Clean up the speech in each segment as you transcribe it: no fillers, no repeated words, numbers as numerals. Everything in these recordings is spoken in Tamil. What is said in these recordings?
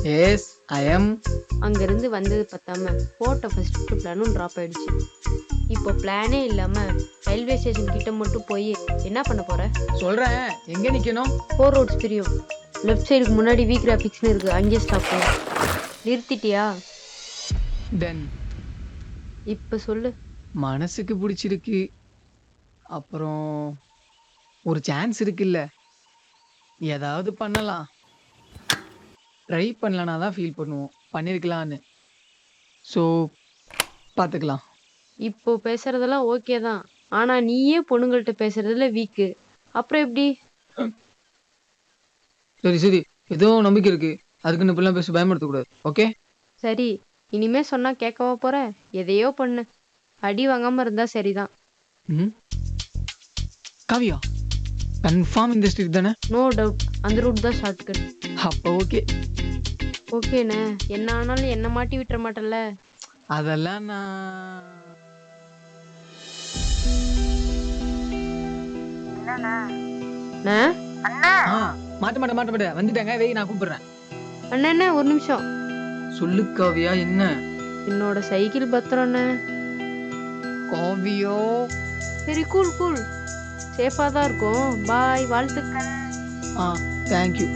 S I am. அங்கேருந்து வந்தது பத்தாம போட்ட ஃபர்ஸ்ட் பிளானும் ட்ராப் ஆயிடுச்சு. இப்போ பிளானே இல்லாமல் ரயில்வே ஸ்டேஷன் கிட்ட மட்டும் போய் என்ன பண்ண போற? சொல்றேன், எங்க நிக்கணும்? 4 ரோட்ஸ் பிரியும். லெஃப்ட் சைடுக்கு முன்னாடி வி கிராஃபிக்ஸ்னு இருக்கு, அங்கேயே ஸ்டாப் பண்ணு. நிறுத்திட்டியா? தென் இப்போ சொல்லு. மனசுக்கு பிடிச்சிருக்கு. அப்புறம் ஒரு சான்ஸ் இருக்குல்ல, ஏதாவது பண்ணலாம். ட்ரை பண்ணலனா தான் ஃபீல் பண்ணுவோம், பண்ணியிருக்கலான்னு. ஸோ பார்த்துக்கலாம். இப்போ பேசுறதெல்லாம் ஓகே தான், ஆனா நீயே பொண்ணுங்கள்ட்ட பேசுறதுல வீக்கு. அப்புறம் எப்படி? சரி சரி, ஏதோ நம்பிக்கை இருக்கு, அதுக்குன்னு இப்படிலாம் பேசி பயமுறுத்தக்கூடாது. ஓகே சரி, இனிமே சொன்னா கேட்கவா போற? எதையோ பண்ணு, அடி வாங்காம இருந்தா சரிதான். ம் காவியா, கன்ஃபார்ம் இந்த ஸ்ட்ரீட் தானே? நோ டவுட், அந்த ரூட் தான் ஷார்ட்கட். அப்போ ஓகே. ஓகேண்ணே, என்ன ஆனாலும் என்ன மாட்டி விட்டுற மாட்டல்ல? அதெல்லாம் நான் மாட்ட மாட்டேன் மாட்ட மாட்டேன். வந்துட்டாங்க, வெய், நான் கூப்பிடுறேன். அண்ணா ஒரு நிமிஷம். சொல்லு காவியா. என்ன? என்னோட சைக்கிள் பத்திரம்ண்ணே. காவியோ. சரி, கூல் கூல், சேஃபா தான் இருக்கும். பாய், வாழ்த்துக்கள். தேங்க்யூ.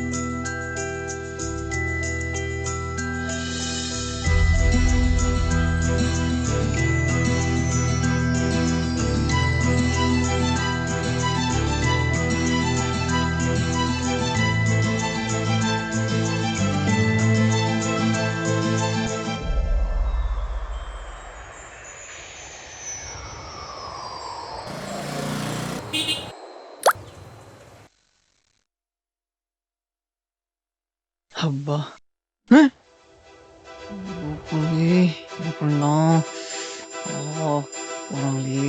அப்பா, என்ன பண்ணலாம்? போறாங்களே.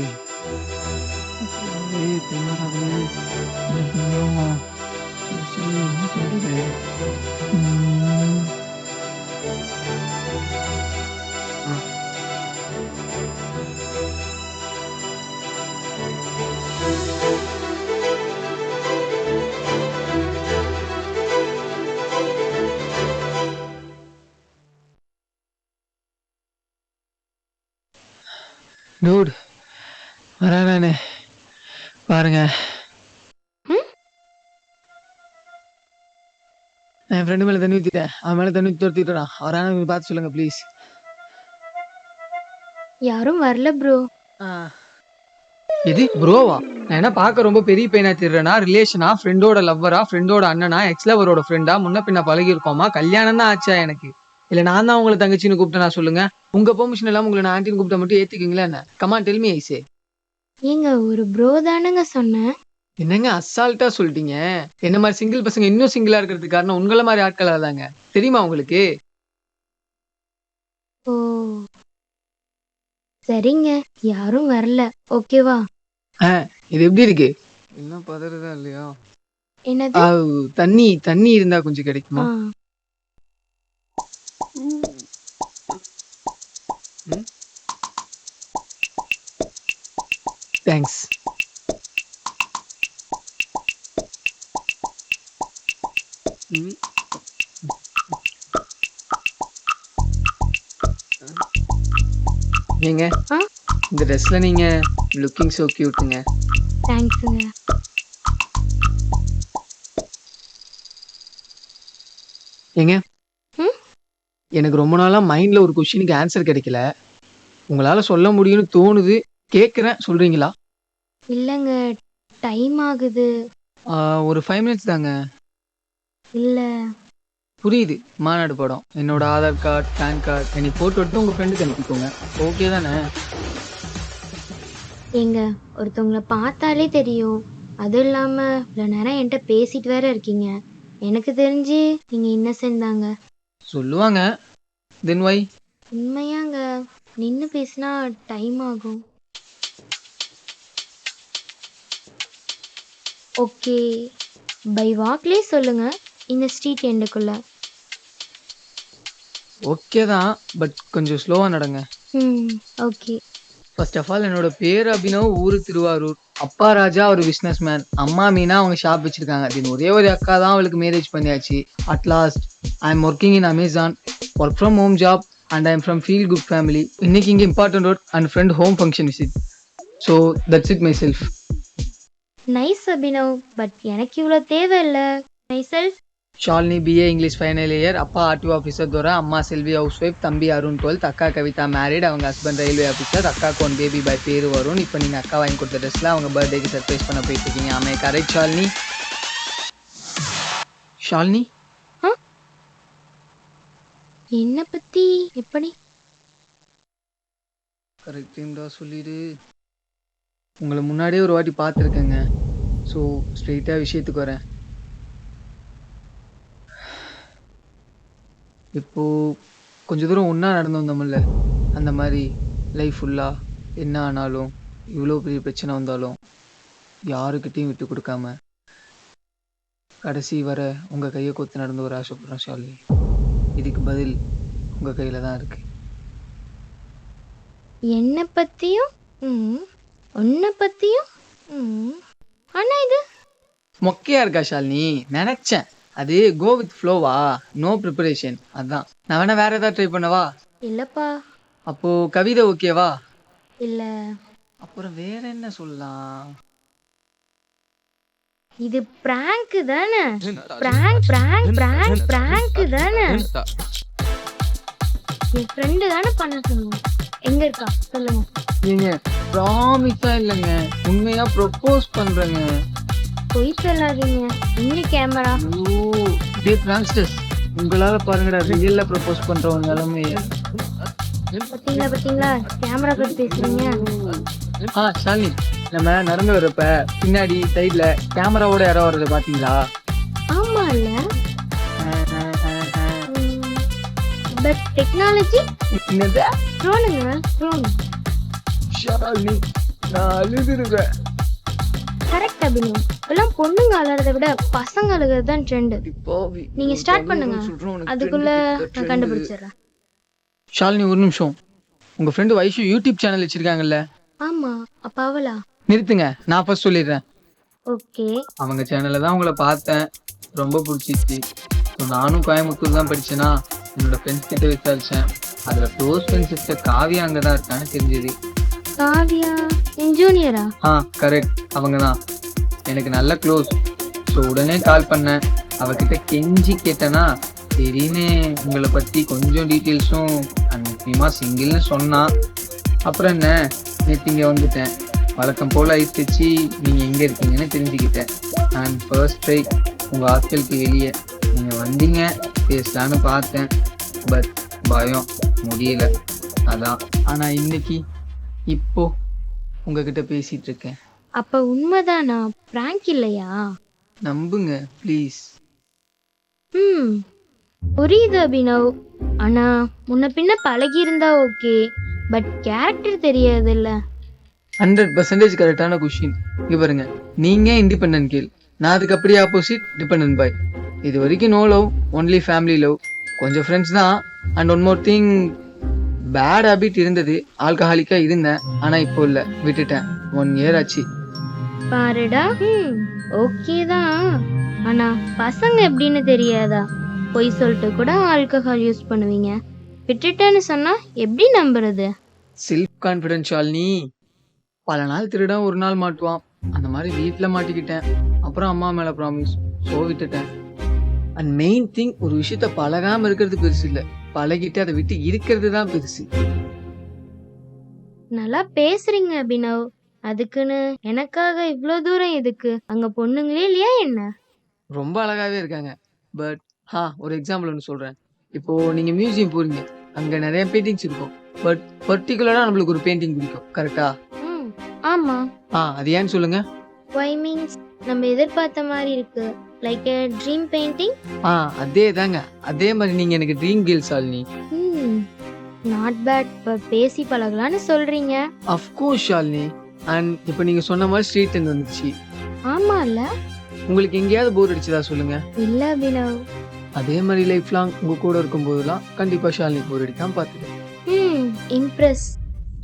டூட், வரானே பாருங்க. என் ஃப்ரெண்டு மேல தண்ணி ஊத்திட்டேன், அவன் மேல தண்ணி ஊத்திட்டான். அவரான பார்த்து சொல்லுங்க ப்ளீஸ். யாரும் வரல ப்ரோ. எது ப்ரோவா? நான் என்ன பார்க்க ரொம்ப பெரிய பையனா தெரிறேனா? ரிலேஷனா? ஃப்ரெண்டோட லவ்வரா? ஃப்ரெண்டோட அண்ணனா? எக்ஸ் லவரோட ஃப்ரெண்டா? முன்ன பின்ன பழகி இருக்கோமா? கல்யாணம் தான் ஆச்சா எனக்கு? இல்ல நான் தான் உங்களை தங்கச்சின்னு கூப்பிட்டேனா? சொல்லுங்க. உங்க பெர்மிஷன் இல்லாம உங்களை நான் ஆண்டின்னு கூப்பிட்ட மட்டும் ஏத்துக்கீங்களா என்ன? Come on tell me I say. ஏங்க, ஒரு ப்ரோ தானங்க சொன்னேன். என்னங்க அசால்ட்டா சொல்லிட்டீங்க? என்ன மாதிரி சிங்கிள் பசங்க இன்னும் சிங்கிளா இருக்கிறதுக்கு காரணம் உங்கள மாதிரி ஆட்களா தாங்க. தெரியுமா உங்களுக்கு? ஓ சரிங்க, யாரும் வரல. ஓகேவா? இது எப்படி இருக்கு? என்ன பதறதா இல்லையா? என்னது? தண்ணி தண்ணி இருந்தா கொஞ்சம் கிடைக்குமா? தேங்க்ஸ். நீங்க இந்த ட்ரெஸ்ல நீங்க லுக்கிங் சோ கியூட்ங்க. தேங்க்ஸ்ங்க. ஏங்க, எனக்கு ரொம்ப நாளா மைண்ட்ல ஒரு क्वेश्चनக்கு ஆன்சர் கிடைக்கல. உங்களால சொல்ல முடியும்னு தோணுது, கேக்குறேன், சொல்றீங்களா? இல்லங்க, டைம் ஆகுது. ஒரு 5 மினிட்ஸ் தாங்க. இல்ல. புரியுது, மாநாடு படம். என்னோட ஆதார் கார்டு, பேன் கார்டு என்னை போட்டு விட்டு உங்க ஃப்ரெண்டுக்கு அனுப்பிக்கோங்க. ஓகே தானே? ஏங்க, ஒருத்தவங்கள பார்த்தாலே தெரியும். அதுவும் இல்லாம இவ்வளோ நேரம் என்கிட்ட பேசிட்டு வேற இருக்கீங்க. எனக்கு தெரிஞ்சு நீங்க இன்னசென்ட் தாங்க. சொல்லுவாங்க. தென் வை? உண்மையாங்க, நின்று பேசினா டைம் ஆகும். ஓகே, பை வாக்லேயே சொல்லுங்க, இந்த ஸ்ட்ரீட் எண்டுக்குள்ள. ஓகே தான், பட் கொஞ்சம் ஸ்லோவா நடங்க. ஓகே. ஃபர்ஸ்ட் ஆஃப் ஆல் என்னோட பேர் அபினவ், ஊரு திருவாரூர். அப்பா ராஜா ஒரு பிசினஸ் மேன், அம்மா மீனா அவங்க ஷாப் வச்சிருக்காங்க. அப்படின்னு ஒரே ஒரு அக்கா தான் அவளுக்கு மேரேஜ் பண்ணியாச்சு. At last I am working in Amazon, work from home job and I am from feel good family. இன்னைக்கு இங்கே important work and friend home function visit. So that's it myself. Nice Abhinav, but எனக்கு இவ்வளோ தேவை இல்லை. Myself Shalini BA English final year, அப்பா ஆர்டிஓ ஆஃபீஸர் துரை, அம்மா செல்வி ஹவுஸ் ஒய்ஃப், தம்பி அருண் 12th, அக்கா கவிதா மேரிட், அவங்க ஹஸ்பண்ட் ரயில்வே ஆஃபீஸர், அக்காவுக்கு ஒன் பேபி பாய் பேர் வரும். இப்போ நீங்கள் அக்கா வாங்கி கொடுத்த ட்ரெஸ்ல அவங்க பர்த்டேக்கு சர்ப்ரைஸ் பண்ண போயிட்டு இருக்கீங்க. ஆமே கரெக்ட் ஷாலினி? ஷாலினி என்னை பற்றி எப்படி? கரெக்டா சொல்லிடு. உங்களை முன்னாடியே ஒரு வாட்டி பார்த்துருக்கேங்க. ஸோ ஸ்ட்ரெயிட்டாக விஷயத்துக்கு வரேன். இப்போது கொஞ்சம் தூரம் ஒன்றா நடந்து வந்தோம்ல, அந்த மாதிரி லைஃப் ஃபுல்லாக என்ன ஆனாலும் இவ்வளோ பெரிய பிரச்சனை வந்தாலும் யாருக்கிட்டையும் விட்டு கொடுக்காம கடைசி வர உங்கள் கையை கொத்து நடந்து வர ஆசைப்படுறேன் ஷாலினி. இதுக்கு பதில் உங்கள் கையில் தான் இருக்குது. என்னை பற்றியும் உன்னை பற்றியும் ஆனால் இது மொக்கையா இருக்கா ஷாலினி? நினச்சேன் அது கோ வித் ஃப்ளோவா, நோ ப்ரிப்பரேஷன். அதான் நான் வேணா வேற ஏதாவது ட்ரை பண்ணவா? இல்லைப்பா. அப்போ கவிதை ஓகேவா? இல்லை. அப்புறம் வேற என்ன சொல்லலாம்? இது பிராங்க் தானே? பிராங்க் பிராங்க் பிராங்க் பிராங்க் தானே? என் ஃப்ரெண்டு தானே பண்ண சொன்னோம். எங்க இருக்கா சொல்லுங்க. ஏங்க ப்ராமிஸா இல்லைங்க, உண்மையா ப்ரொபோஸ் பண்றேங்க. பொய் சொல்லாதீங்க. இங்க கேமரா. ஓ டே பிராங்க்ஸ்டர்ஸ், உங்களால பாருங்கடா ரியல்ல ப்ரொபோஸ் பண்றவங்க நிலைமைய. பாத்தீங்களா கேமரா பத்தி பேசுறீங்க. ஷாலினி, நம்ம நடந்து வர்றப்ப பின்னாடி சைட்ல கேமராவோட யாரோ வர்றத பாத்தீங்களா? ஆமா இல்ல, பட் டெக்னாலஜி என்னது? ட்ரோனுங்க ட்ரோன். ஷாலினி நான் அழுதுருவேன். கரெக்ட் அபினவ். இப்பெல்லாம் பொண்ணுங்க அலறதை விட பசங்க அழுகிறது தான் ட்ரெண்ட். நீங்க ஸ்டார்ட் பண்ணுங்க, அதுக்குள்ள நான் கண்டுபிடிச்சிடுறேன். ஷாலினி ஒரு நிமிஷம், உங்க ஃப்ரெண்டு வைஷு யூடியூப் சேனல் வச்சிருக்காங்கல்ல? ஆமா. அப்ப அவளா? நிறுத்துங்க, நான் ஃபர்ஸ்ட் சொல்லிடுறேன். ஓகே. அவங்க சேனல்ல தான் உங்களை பார்த்தேன், ரொம்ப பிடிச்சிச்சு. நானும் கோயம்புத்தூர் தான் படிச்சேனா, என்னோட ஃப்ரெண்ட்ஸ் கிட்ட விசாரிச்சேன். அதுல க்ளோஸ் ஃப்ரெண்ட் சிஸ்டர் காவியா அங்கதான் இருக்கான்னு தெரிஞ்சது. காவியா என் ஜூனியரா? கரெக்ட், அவங்க தான் எனக்கு நல்ல க்ளோஸ். ஸோ உடனே கால் பண்ணேன், அவகிட்ட கெஞ்சி கேட்டேன்னா சரின்னு உங்களை பற்றி கொஞ்சம் டீட்டெயில்ஸும் முக்கியமாக சிங்கிள்னு சொன்னான். அப்புறம் என்ன, நேற்று இங்கே வந்துட்டேன். வழக்கம் போல் ஐஸ் வச்சு நீங்கள் எங்கே இருக்கீங்கன்னு தெரிஞ்சுக்கிட்டேன். அண்ட் ஃபர்ஸ்ட் ட்ரை உங்கள் ஹாஸ்டலுக்கு வெளியே நீங்கள் வந்தீங்க, பேசலான்னு பார்த்தேன். பட் பயம், முடியல. அதான். ஆனால் இன்னைக்கு இப்போ உங்ககிட்ட பேசிட்டு இருக்கேன். அப்ப உண்மைதானா? பிராங்க் இல்லையா? நம்புங்க ப்ளீஸ். புரியுது அபினவ். ஆனா முன்ன பின்ன பழகி இருந்தா ஓகே, பட் கேரக்டர் தெரியாது இல்ல. 100% கரெக்டான கொஸ்டின். இங்க பாருங்க, நீங்க இண்டிபெண்டன்ட் கேள், நான் அதுக்கு அப்படியே ஆப்போசிட் டிபெண்டன்ட் பாய். இது வரைக்கும் no love, only family love. கொஞ்சம் ஃப்ரெண்ட்ஸ் தான். And one more thing, bad habit இருந்தது, ஆல்கஹாலிக்கா இருந்தேன். ஆனா இப்போ இல்ல, விட்டுட்டேன். 1 year ஆச்சு. பாருடா. ஓகே தான். ஆனா பசங்க எப்படின்னு தெரியாதா? பொய் சொல்லிட்டு கூட ஆல்கஹால் யூஸ் பண்ணுவீங்க. விட்டுட்டேன்னு சொன்னா எப்படி நம்புறது? Self confidence Shalini. பல நாள் திருடன் ஒரு நாள் மாட்டுவான். அந்த மாதிரி வீட்டில் மாட்டிக்கிட்டேன். அப்புறம் அம்மா மேல ப்ராமிஸ், ஸோ விட்டுட்டேன். அண்ட் மெயின் திங், ஒரு விஷயத்த பழகாம இருக்கிறது பெருசு இல்லை, பழகிட்டு அதை விட்டு இருக்கிறது தான் பெருசு. நல்லா பேசுறீங்க அபினவ். அதுக்குன்னு எனக்காக இவ்வளோ தூரம் எதுக்கு? அங்க பொண்ணுங்களே இல்லையா என்ன? ரொம்ப அழகாவே இருக்காங்க. பட் ஒரு எக்ஸாம்பிள் ஒன்று சொல்றேன். இப்போ நீங்க மியூசியம் போறீங்க, அங்க நிறைய பெயிண்டிங்ஸ் இருக்கும். பட் பர்டிகுலரா நம்மளுக்கு ஒரு பெயிண்டிங் பிடிக்கும், கரெக்டா? ஆமா. அது ஏன்னு சொல்லுங்க. Why means நம்ம எதிர்பார்த்த மாதிரி இருக்கு, லைக் a dream painting. அதே தாங்க, அதே மாதிரி நீங்க எனக்கு dream girl Shalini. Not bad. பேசி பழகலான்னு சொல்றீங்க. Of course Shalini. அண்ட் இப்போ நீங்க சொன்ன மாதிரி ஸ்ட்ரீட் எண்ட் வந்துச்சு. ஆமா இல்ல? உங்களுக்கு எங்கேயாவது போர் அடிச்சதா சொல்லுங்க. இல்ல அபினவ். அதே மாதிரி லைஃப் லாங் உங்க கூட இருக்கும் போதெல்லாம் கண்டிப்பா ஷாலினி போர் அடிக்காம பாத்துக்கேன். Impress.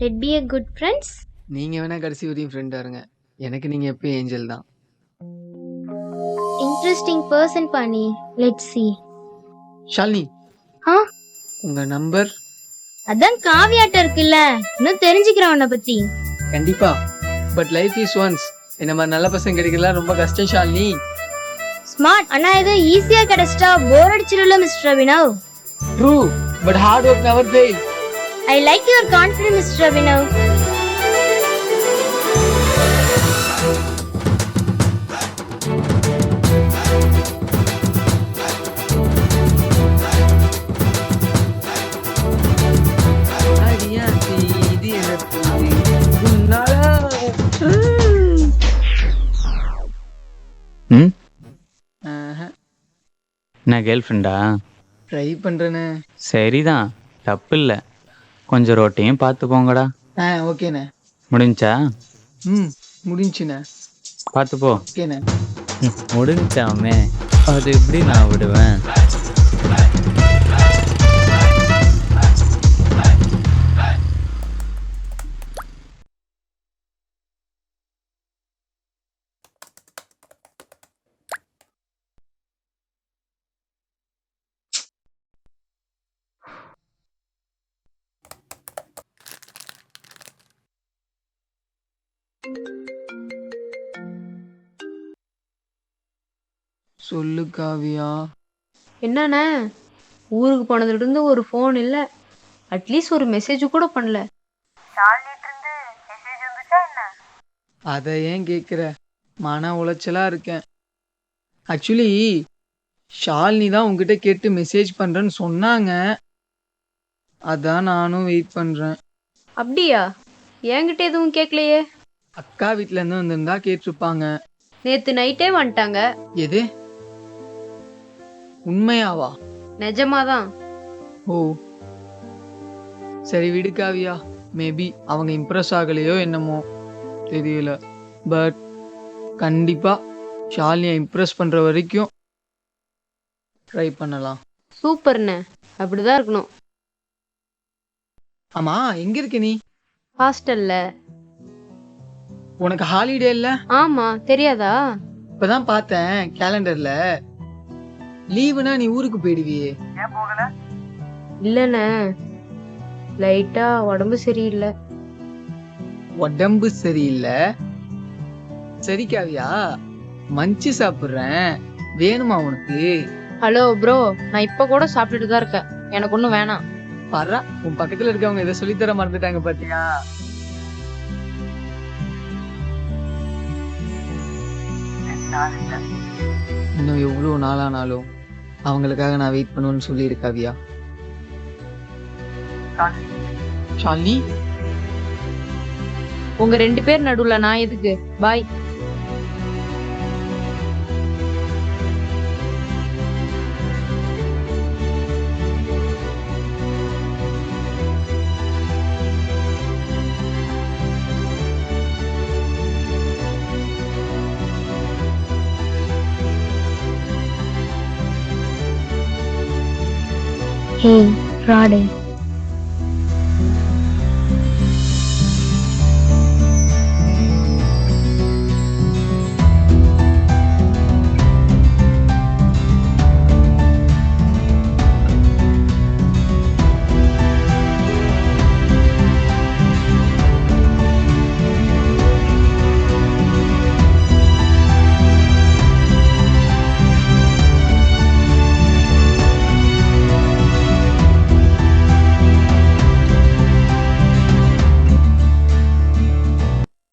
Let be a good friends. நீங்க வேணா கடைசி வரையும் ஃப்ரெண்டா இருங்க, எனக்கு நீங்க எப்பயும் ஏஞ்சல் தான். இன்ட்ரெஸ்டிங் பர்சன் பாணி. Let's see. ஷாலினி, ஆ உங்க நம்பர்? அதான் காவியாட்ட இருக்குல்ல, இன்னும் தெரிஞ்சுக்கிறேன் உன்னை பத்தி. கண்டிப்பா, பட் லைஃப் இஸ் ஒன்ஸ். இந்த மாதிரி நல்ல பசங்க கிடைக்கலாம் ரொம்ப கஷ்டம் ஷாலினி. ஸ்மார்ட். ஆனா இது ஈஸியா கிடைச்சிட்டா போர் அடிச்சிரும்ல mister Abhinav. True, but hard work never fails. I like your confidence, Mr. Abhinav. ம் என்ன கேர்ள் ஃப்ரெண்டா? ட்ரை பண்றேனே. சரிதான், தப்பு இல்லை. கொஞ்சம் ரோட்டையும் பார்த்து போங்கடா. ஓகேண்ணே. முடிஞ்சா? முடிஞ்சுண்ணே. பார்த்து போ. ஓகேண்ணே. முடிஞ்சாமே, அது எப்படி நான் விடுவேன்? சொல்லு காவியா. என்னண்ணே, ஊருக்கு போனதுல இருந்து ஒரு ஃபோன் இல்ல, அட்லீஸ்ட் ஒரு மெசேஜ் கூட பண்ணல. அதை ஏன் கேட்குற? மன உளைச்சலா இருக்கேன். ஆக்சுவலி ஷாலினி தான் உங்ககிட்ட கேட்டு மெசேஜ் பண்றேன்னு சொன்னாங்க, அதான் நானும் வெயிட் பண்றேன். அப்படியா? என்கிட்ட எதுவும் கேட்கலையே. அக்கா வீட்ல இருந்து வந்திருந்தா கேட்டிருப்பாங்க. நேத்து நைட்டே வந்துட்டாங்க. எது, உண்மையாவா? நிஜமாதான். ஓ சரி விடு காவியா, மேபி அவங்க இம்ப்ரெஸ் ஆகலையோ என்னமோ தெரியல. பட் கண்டிப்பா ஷாலினியை இம்ப்ரெஸ் பண்ற வரைக்கும் ட்ரை பண்ணலாம். சூப்பர்ண்ணே, அப்படிதான் இருக்கணும். ஆமா, எங்க இருக்க நீ? ஹாஸ்டல்ல. உனக்கு ஹாலிடே இல்ல? ஆமா, தெரியாதா? இப்பதான் பார்த்தேன் கேலண்டர்ல. லீவுனா நீ ஊருக்கு போயிடுவியே. இல்லண்ணே, லைட்டா உடம்பு சரியில்லை. உடம்பு சரியில்லை? சரி காவியா, மஞ்சு சாப்பிடுறேன், வேணுமா உனக்கு? ஹலோ ப்ரோ, நான் இப்ப கூட சாப்பிட்டுட்டு தான் இருக்கேன், எனக்கு ஒண்ணும் வேணாம். பாரா, உன் பக்கத்துல இருக்கவங்க இதை சொல்லித்தர மறந்துட்டாங்க பாத்தியா? இன்னும் எவ்வளவு நாளானாலும் அவங்களுக்காக நான் வெயிட் பண்ணுவேன்னு சொல்லி காவியா. ஷாலினி, உங்க 2 பேர் நடுவுல நான் எதுக்கு? பாய். Hey, Friday.